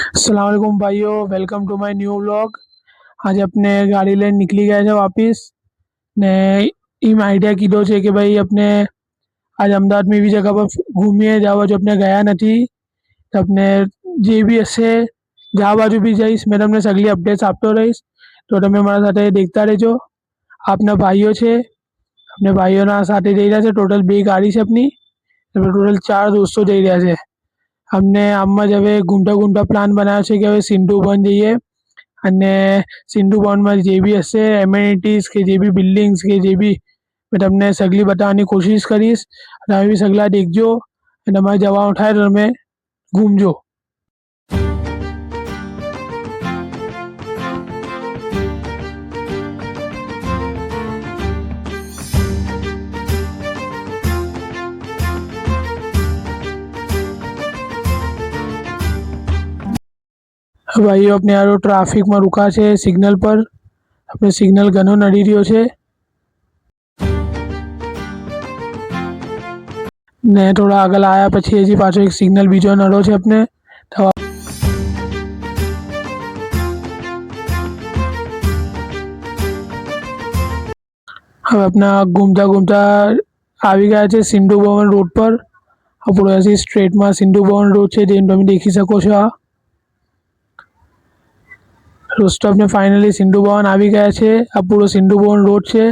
अस्सलाम वालेकुम भाइयों, welcome to my new vlog. आज अपने गाड़ी લઈને નીકળી ગયા છે વાપીસ ને એમ આઈડિયા કીધો છે કે ભાઈ આપણે આજ અમદાવાદમાં એવી જગા પર ઘૂમીએ જવા જો આપણે ગયા નથી તો આપણે જે બી હશે જ્યાં બાજુ બી જઈશ મેં તમને સગલી અપડેટ્સ આપતો રહીશ તો તમે મારા સાથે દેખતા રહેજો। આપના ભાઈઓ છે, अपने भाઈઓના સાથે જઈ રહ્યા છે। ટોટલ 2 ગાડી છે આપની, ટોટલ 4 દોસ્તો જઈ રહ્યા છે। हमने આમ જ હવે ઘૂમતા ઘૂમતા પ્લાન બનાવ્યો છે કે હવે સિંધુ ભવન જઈએ અને સિંધુ ભવનમાં જે બી હશે એમેનિટીઝ કે જે બી બિલ્ડિંગ્સ કે જે બી મેં તમને સગલી બતાવવાની કોશિશ કરીશ। તમે બી સગલા દેખજો અને તમારે જવાનું થાય તો તમે ઘૂમજો। ભાઈઓ આપણે યાર ટ્રાફિકમાં રૂકા છે સિગ્નલ પર, આપણે સિગ્નલ ઘણો નડી રહ્યો છે ને થોડા આગળ આવ્યા પછી હજી પાછો એક સિગ્નલ બીજો નડો છે આપણે તો હવે આપણે ઘૂમતા ઘૂમતા આવી ગયા છે સિંધુ ભવન રોડ પર। આપણો હજી સ્ટ્રેટમાં સિંધુ ભવન રોડ છે જેમ તમે દેખી શકો છો। આ રોસ્ટો આપણે ફાઇનલી સિંધુ ભવન આવી ગયા છે। આ પૂરો સિંધુ ભવન રોડ છે।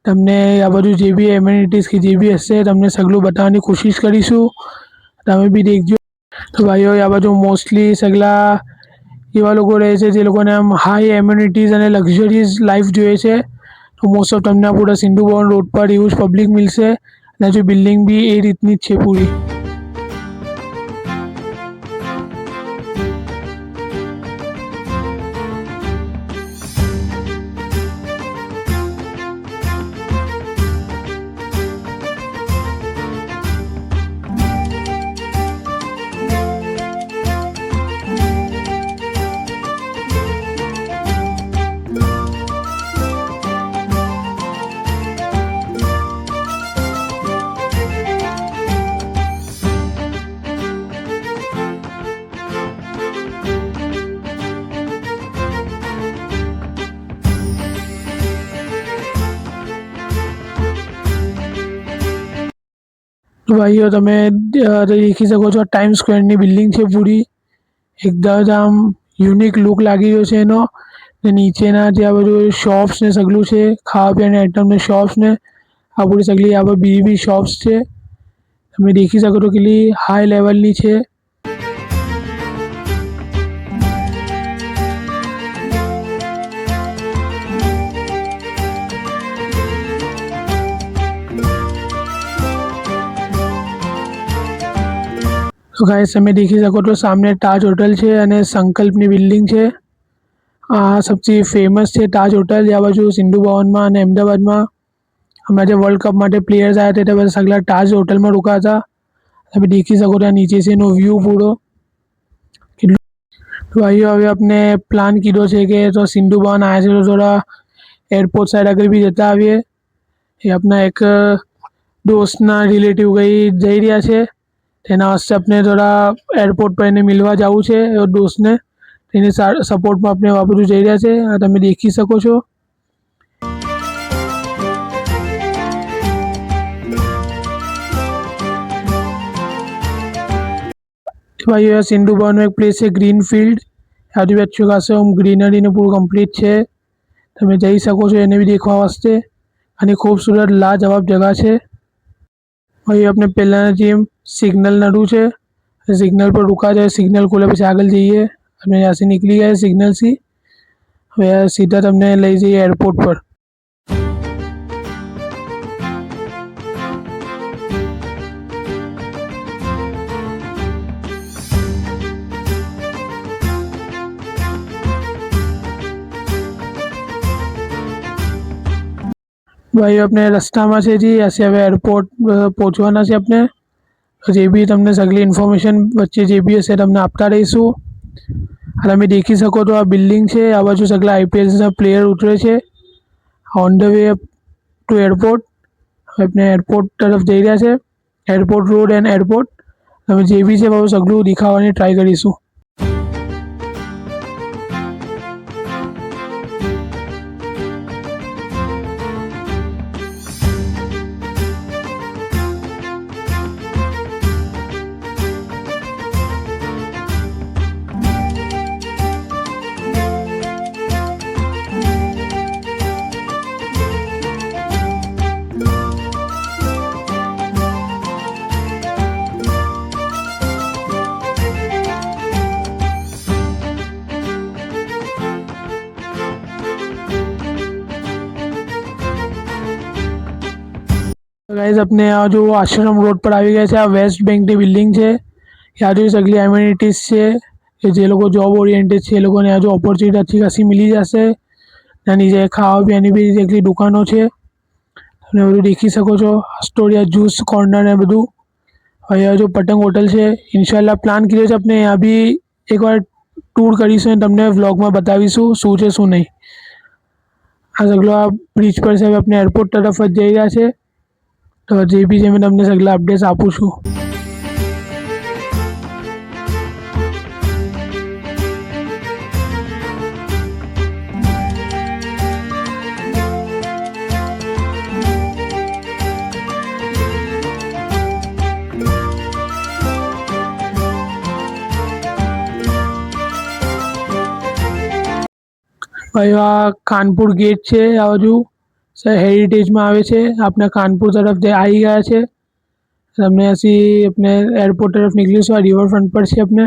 તમને આ બાજુ જે બી એમેનિટીઝ કે જે બી હશે તમને સગલું બતાવવાની કોશિશ કરીશું, તમે બી દેખજો। તો ભાઈઓ આ બાજુ મોસ્ટલી સગલા એવા લોકો રહે છે જે લોકોને આમ હાઈ એમ્યુનિટીઝ અને લક્ઝરીઝ લાઈફ જોઈએ છે તો મોસ્ટ ઓફ તમને પૂરા સિંધુ ભવન રોડ પર એવું જ પબ્લિક મિલશે અને જો બિલ્ડિંગ બી એ રીતની જ છે પૂરી। तो भाइयों તમે દેખી શકો છો ટાઈમ સ્ક્વેરની બિલ્ડિંગ છે પૂરી, એકદમ આમ યુનિક લુક લાગી રહ્યો છે એનો ને નીચેના જે આ બધું શોપ્સ ને સગલું છે ખાવા પીવાની આઈટમ ને શોપ્સ ને આ પૂરી સગલી આ બીજી બી શોપ્સ છે તમે દેખી શકો છો કેટલી હાઈ લેવલની છે। तो गाइस તમે દેખી શકો છો સામે તાજ હોટલ છે અને સંકલ્પની બિલ્ડિંગ છે। આ સૌથી ફેમસ છે તાજ હોટલ, આ બાજુ સિંધુ ભવનમાં અને અમદાવાદમાં હમણાં જે વર્લ્ડ કપ માટે પ્લેયર્સ આવ્યા હતા તે બધા સગલા તાજ હોટલમાં રોકા હતા। તમે દેખી શકો છો નીચે से નો વ્યૂ પૂરો કેટલું। તો ભાઈઓ હવે આપણે પ્લાન કીધો છે કે તો સિંધુ ભવન આવ્યા છે તો થોડા એરપોર્ટ સાઈડ આગળ બી જતા આવીએ। એ આપણા એક દોસ્તના રિલેટિવ કઈ જઈ રહ્યા છે તેના વાસ્તે આપણે થોડા એરપોર્ટ પર એને મિલવા જવું છે દોસ્તને, તેની સપોર્ટમાં આપણે આ બધું જઈ રહ્યા છે। આ તમે દેખી શકો છો। भाई सिंधु भवन में एक प्लेस है ग्रीन फील्ड, आज भी अच्छे खासे हम ग्रीनरी ने पूरा कम्प्लीट है, તમે જઈ શકો છો એને બી દેખવા વાસ્તે અને ખૂબસૂરત લાજવાબ જગા છે। ભાઈ આપણે પહેલાંના જેમ સિગ્નલ નડું છે, સિગ્નલ પર रुका जाए, सिग्नल खोले પછી આગળ જઈએ અને यहाँ से निकली गए सिग्नल से હવે सीधा તમને લઈ જઈએ એરપોર્ટ પર। ભાઈ આપણે રસ્તામાં છે જી હશે હવે એરપોર્ટ પહોંચવાના છે આપણે, જે બી તમને સગલી ઇન્ફોર્મેશન વચ્ચે જે બી હશે તમને આપતા રહીશું। અને તમે દેખી શકો તો આ બિલ્ડિંગ છે, આ બાજુ સગલા આઈપીએલના પ્લેયર ઉતરે છે on the way to airport. આપણે એરપોર્ટ તરફ જઈ રહ્યા છે, એરપોર્ટ રોડ એન્ડ એરપોર્ટ। તમે જે બી છે સગલું દેખાવાની ટ્રાય કરીશું। गाइस अपने यहाँ जो आश्रम रोड पर આવી ગયા છે। આ વેસ્ટ બેંકની બિલ્ડિંગ છે। यहाँ जो सगली એમ્યુનિટીઝ છે કે જે લોકો જોબ ઓરિએન્ટેડ છે એ લોકોને આ જો ઓપોર્ચ્યુનિટી अच्छी ખાસી मिली જશે। નાની જે ખાવા પીવાની બી જેટલી દુકાનો છે તમે બધું દેખી શકો છો। સ્ટોરિયા જ્यूस કોર્નર ને બધું। અહીંયા जो પતંગ હોટલ છે ઇન્શાલ્લાહ પ્લાન કર્યો છે આપણે यहाँ भी એકવાર ટૂર કરીશું અને તમને વ્લોગમાં બતાવીશું શું છે શું નહીં। આ સગલો આ બ્રિજ પર છે આપણે એરપોર્ટ તરફ જ જઈ રહ્યા છે। તો જે બી છે મેં તમને સગલા અપડેટ્સ આપું છું। ભાઈ આ કાનપુર ગેટ છે। આ બાજુ હેરિટેજમાં આવે છે। આપણે કાનપુર તરફ આવી ગયા છે। તમને ਅਸੀਂ अपने एयरपोर्ट तरफ निकलीશું। આ રિવરફ્રન્ટ પર છે। अपने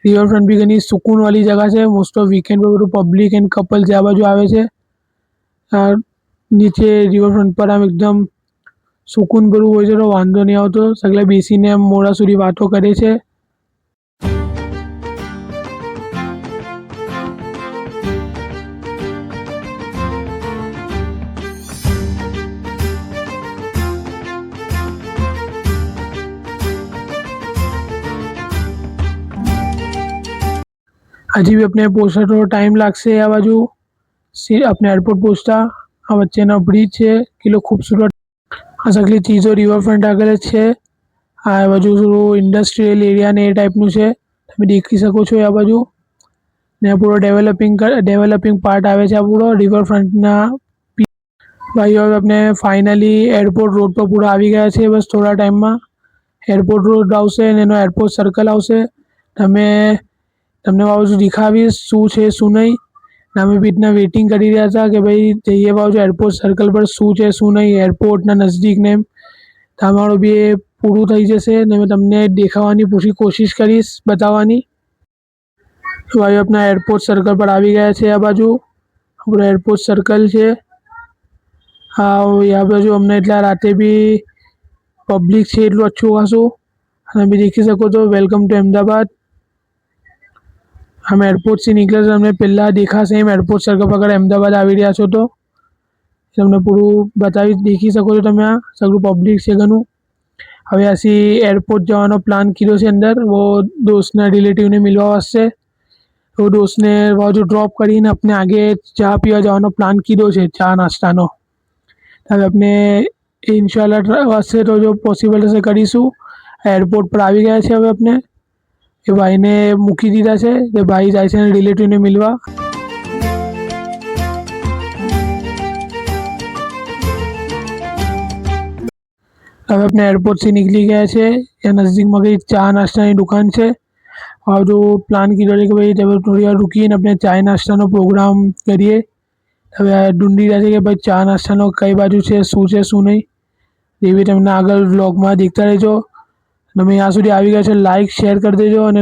રિવરફ્રન્ટ બી ઘણી સુકૂન વાળી જગા છે। મોસ્ટ ઓફ વીકેન્ડ પર બધું પબ્લિક એન્ડ કપલ જે આ બાજુ આવે છે। નીચે રિવરફ્રન્ટ પર આમ એકદમ સુકૂન ભરું હોય છે તો વાંધો નહીં આવતો। સગલા બેસીને આમ મોડા સુધી વાતો કરે છે। हजी भी अपने पहुंचता थोड़ा टाइम लागशे। आ बाजू अपने एयरपोर्ट पहुंचता आ वच्चेनो ब्रिज है किलो खूबसूरत। आ सगली चीज़ों रिवरफ्रंट आगे है। आ बाजू इंडस्ट्रियल एरिया ने ए टाइपनु छे तमे देखी सको छो। आ बाजू ने पूरो डेवलपिंग पार्ट आवे छे। आ पूरो रिवरफ्रंटना भाई हवे अपने फाइनली एयरपोर्ट रोड पर पूरा आवी गया छे। बस थोड़ा टाइम में एयरपोर्ट रोड आवशे ने एनो एयरपोर्ट सर्कल आवशे। तमे તમને બાજુ દેખાવીશ શું છે શું નહીં। અમે બી ઇતના વેઇટિંગ કરી રહ્યા હતા કે ભાઈ જઈએ બાજુ એરપોર્ટ સર્કલ પર શું છે શું નહીં એરપોર્ટના નજદીક ને તમારું બી એ પૂરું થઈ જશે ને મેં તમને દેખાવાની પૂરી કોશિશ કરીશ બતાવવાની। ભાઈ આપણા એરપોર્ટ સર્કલ પર આવી ગયા છે। આ બાજુ આપણો એરપોર્ટ સર્કલ છે। હા આ બાજુ અમને એટલા રાતે બી પબ્લિક છે એટલું अच्छું ખાસું તમે દેખી શકો છો। Welcome to Ahmedabad. हम एयरपोर्ट से निकले तो हमने पहला देखा सेम एयरपोर्ट सर्कल पर अहमदाबाद આવી રહ્યા છો તો તમને પૂરું બતાવી દેખી શકો છો તમે। આ સગળું પબ્લિક છે ઘણું। હવે ਅਸੀਂ એરપોર્ટ જવાનો પ્લાન કર્યો છે અંદર वो दोस्तના રિલેટિવને મિલવા વાસ્તે। वो दोस्तને બાજુ ડ્રોપ કરીને આપણે આગે ચા પીવા જવાનો પ્લાન કર્યો છે ચા નાસ્તાનો। હવે આપણે ઇન્શાલ્લાહ વાસ્તે તો જો પોસિબલ હશે કરીશું। એરપોર્ટ પર આવી ગયા છે હવે આપણે એ ભાઈને મૂકી દીધા છે કે ભાઈ જાય છે રિલેટિવને મિલવા। હવે આપણે એરપોર્ટ से निकली ગયા છે। એ નજદીકમાં કઈ ચા નાસ્તાની દુકાન છે। और जो प्लान કર્યો છે કે ભાઈ થોડી વાર રૂકીને આપણે ચાય નાસ્તાનો પ્રોગ્રામ કરીએ। હવે ઢૂંઢી રહ્યા છે કે ભાઈ ચા નાસ્તાનો કઈ બાજુ છે શું નહીં એ બી તમને આગળ વ્લોગમાં देखता રહેજો। તમે यहाँ સુધી આવી ગયા છો લાइक शेयर कर देजो और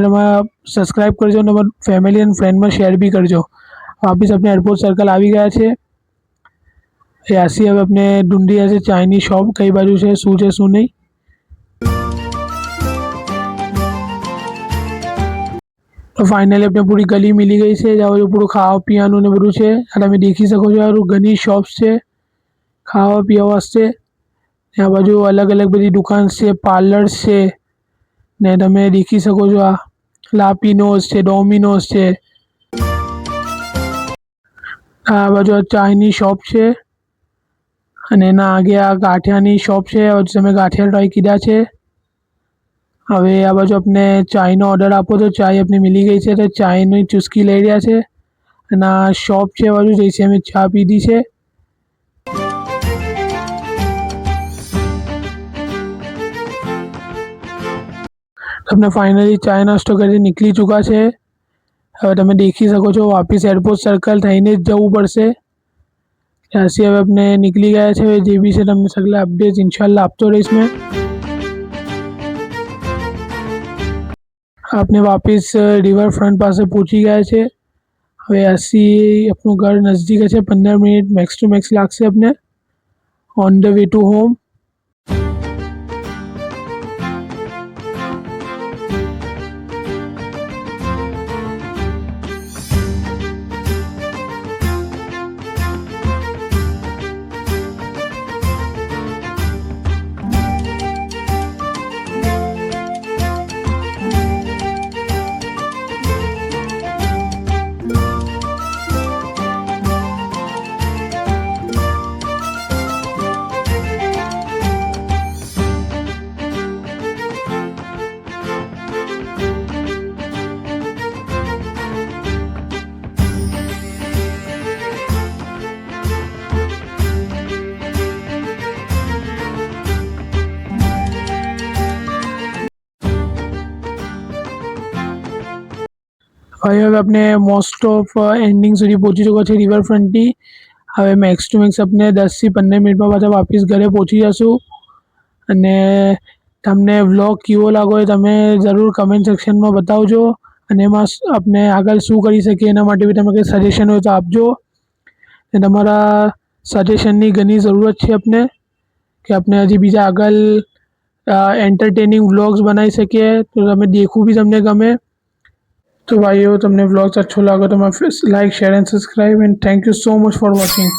सब्सक्राइब करजो और તમારા फैमिली एंड फ्रेंड में शेयर भी करजो। वापस अपने एयरपोर्ट सर्कल આવી ગયા છે। ऐसी अब अपने ढूंढी ऐसे चाइनीज शॉप कई बाजू છે શું नहीं। तो फाइनली अपने पूरी गली मिली गई है जहाँ पूरा खावा पीवानुं ने બધું છે। તમે દેખી શકો છો આ ઘણી શોપ્સ છે ખાવા પીવા વાસ્તે। આ બાજુ અલગ અલગ બધી દુકાન છે પાર્લર્સ છે ને તમે દેખી શકો છો। આ લાપિનોસ છે ડોમિનોસ છે। આ બાજુ ચાઇની શોપ છે અને એના આગે આ ગાંઠિયાની શોપ છે। તમે ગાંઠિયા ટ્રાય કીધા છે। હવે આ બાજુ આપણે ચાયનો ઓર્ડર આપો તો ચાય આપણે મિલી ગઈ છે તો ચાયની ચુસ્કી લઈ રહ્યા છે અને આ શોપ છે બાજુ જઈશે અમે ચા પીધી છે। अपने फाइनली चाय नास्तो करके निकली चुका है। હવે તમે દેખી શકો છો વાપસ એરપોર્ટ સર્કલ થઈને જ જવું પડશે। ત્યાંથી હવે આપણે નીકળી ગયા છે। જે બી છે તમને સગલા અપડેટ્સ ઇન્શાલ્લાહ આપતો રહીશ मैं। આપણે વાપસ રિવરફ્રન્ટ પાસે પહોંચી ગયા છે। હવે ਅਸੀਂ આપણું ઘર નજદીક છે 15 મિનિટ મેક્સ ટુ મેક્સ લાગશે अपने on the way to home. ભાઈ હવે આપણે મોસ્ટ ઓફ એન્ડિંગ સુધી પહોંચી ચૂક્યા છે રિવરફ્રન્ટની. હવે મેક્સ ટુ મેક્સ આપણે 10 થી 15 મિનિટમાં પાછા વાપસ ઘરે પહોંચી જશું. અને તમને વ્લોગ કેવો લાગ્યો એ તમે જરૂર કમેન્ટ સેક્શનમાં બતાવજો. અને એમાં આપણે આગળ શું કરી શકીએ એના માટે બી તમે કંઈ સજેશન હોય તો આપજો. ને તમારા સજેશનની ઘણી જરૂરત છે આપણે, કે આપણે હજી બીજા આગળ એન્ટરટેનિંગ વ્લોગ્સ બનાવી શકીએ, તો તમે દેખવું બી તમને ગમે. तो भाइयों, तुमने व्लॉग्स अच्छा लगा तो मैं like share and subscribe and thank you so much for watching.